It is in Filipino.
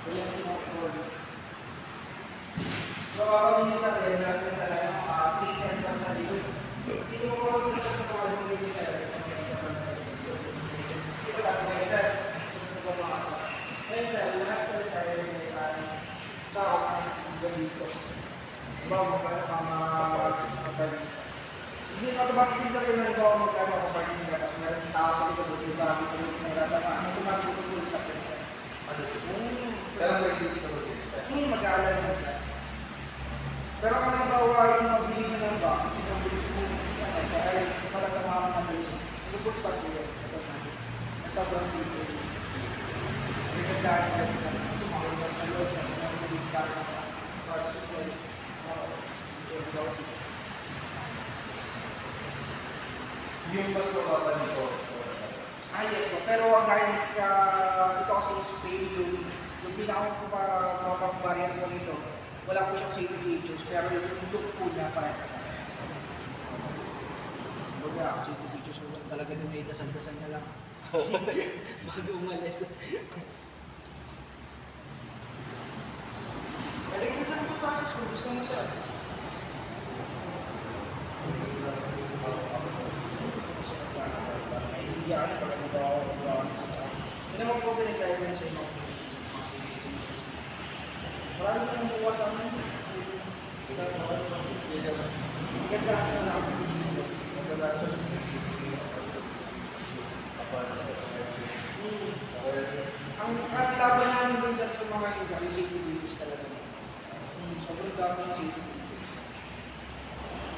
So, ako yung sa akin, natin sa lang, 3 cents ang sa likod. Sino ko ang isa sa mga lumili talaga sa mga sa pagkakas? Ito lang, may isa. Ito ba mga ito? Ngayon sa lahat ko sa may sa ako na dito. Diba, magkano ka mga hindi na ito bakit yung sabi na ito ako magkano ako parking ka kasi meron tao sa likod dito ba sa likod ng rata ano tumatutuloy sa pesa. Pero may dito hindi mag-aalala mo sa. Pero kung halimbawa yung mabilisan ng bakit silang bilis mo sa ay talaga mga masalito. Lubos pa po yun. Sobrang simple. May nagdaan ka sa sumakot sa loob sa mga nagdaan ka para sa supply. Yung mas mababa nito. Yes po. Pero ang gaya ito kasi is Spain, yung pinaka-mabang variant ko nito, wala po siyang safety features, pero yung look po niya para sa parehas. Baga, safety features mo talaga nung may dasal-dasal na lang. Bago umalis. Pwede ka sa mga process kung gusto mo siya. Naiindihan pag nagawa ko sa hindi naman po pinagkailan sa mga marami na nang bukas sa amin. Ganda sa lang. Ang laban namin dun sa mga safety features talaga. Sobrang dami ng safety features.